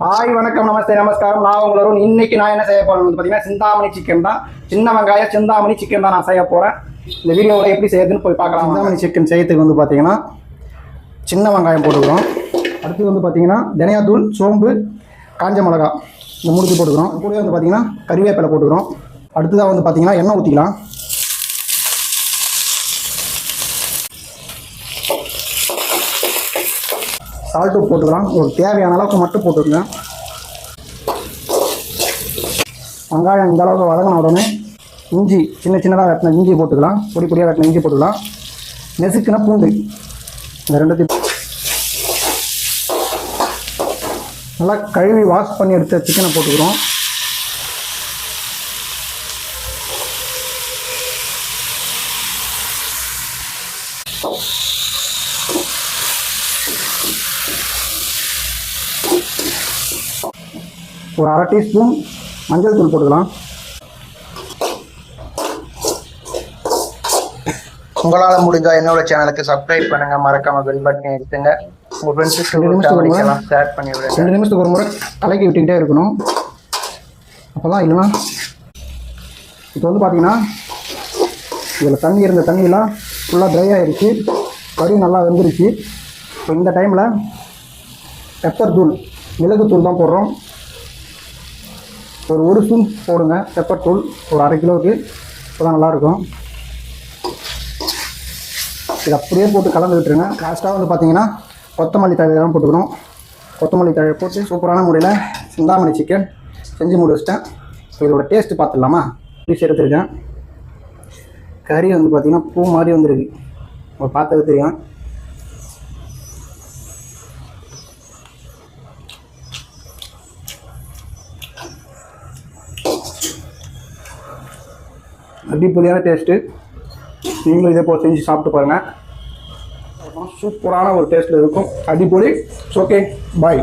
Hi வணக்கம் நமஸ்தே நமஸ்காரம். நான் உங்களோட இன்னைக்கு நான் என்ன செய்ய போறேன்னு பார்த்தீங்கன்னா சிந்தாமணி சிக்கன் தான். சின்ன வெங்காயம் சிந்தாமணி சிக்கன் தான் நான் செய்ய போகிறேன். இந்த வீடியோவில் எப்படி செய்யுதுன்னு போய் பார்க்கலாம். சிந்தாமணி சிக்கன் செய்யறதுக்கு வந்து பார்த்தீங்கன்னா சின்ன வெங்காயம் போட்டுக்கிறோம். அடுத்து வந்து பார்த்தீங்கன்னா தனியாத்தூள், சோம்பு, காஞ்ச மிளகா இந்த மூணுத்தி போட்டுக்கிறோம். கூட வந்து பார்த்தீங்கன்னா கறிவேப்பிலை போட்டுக்கிறோம். அடுத்ததாக வந்து பார்த்தீங்கன்னா எண்ணெய் ஊற்றிக்கலாம். சால்ட்டு போட்டுக்கலாம். ஒரு தேவையான அளவுக்கு மட்டும் போட்டுருங்க. வெங்காயம் இந்த அளவுக்கு வதங்கின உடனே இஞ்சி சின்ன சின்னதாக வெட்டின இஞ்சி போட்டுக்கலாம். பொடி பொடியாக வெட்டின இஞ்சி போட்டுக்கலாம். நெசுக்குன பூண்டு இந்த ரெண்டுத்தையும் நல்லா கழுவி வாஷ் பண்ணி எடுத்த சிக்கனை போட்டுக்கிறோம். ஒரு அரை டீஸ்பூன் மஞ்சள் தூள் போட்டுக்கலாம். உங்களால் முடிஞ்சால் என்னோட சேனலுக்கு சப்ஸ்கிரைப் பண்ணுங்க, மறக்காம பெல் பட்டனை எடுத்துங்க. உங்கள் ஃப்ரெண்ட்ஸுக்கு ஷேர் பண்ணி விடுங்க. 2 நிமிஷத்துக்கு ஒரு முறை கலக்கி விட்டுக்கிட்டே இருக்கணும். அப்போ தான் இல்லைன்னா இப்போ வந்து பார்த்தீங்கன்னா இதில் தண்ணி இருந்த தண்ணியெல்லாம் ஃபுல்லாக ட்ரை ஆகிடுச்சு. கறி நல்லா வெந்துருச்சு. இப்போ இந்த டைமில் பெப்பர் தூள், மிளகுத்தூள் தான் போடுறோம். ஒரு ஸ்பூன் போடுங்க பெப்பர் தூள், ஒரு அரை கிலோவுக்கு. இப்போ தான் நல்லாயிருக்கும். இது அப்படியே போட்டு கலந்து விட்டுருங்க. லாஸ்ட்டாக வந்து பார்த்தீங்கன்னா கொத்தமல்லி தழை தான் போட்டுக்கணும். கொத்தமல்லி தழை போட்டு சூப்பரான முறையில் சிந்தாமணி சிக்கன் செஞ்சு முடிச்சிட்டேன். இப்போ இதோட டேஸ்ட்டு பார்த்துடலாமா? பீஸ் எடுத்துருக்கேன். கறி வந்து பார்த்திங்கன்னா பூ மாதிரி வந்துருக்கு. இப்போ பார்த்தது தெரியும். அடிப்பொலியான டேஸ்ட்டு. நீங்களும் இதே போல் செஞ்சு சாப்பிட்டு பாருங்கள். சூப்பரான ஒரு டேஸ்ட்டில் இருக்கும். அடிப்பொலி. ஓகே, பாய்.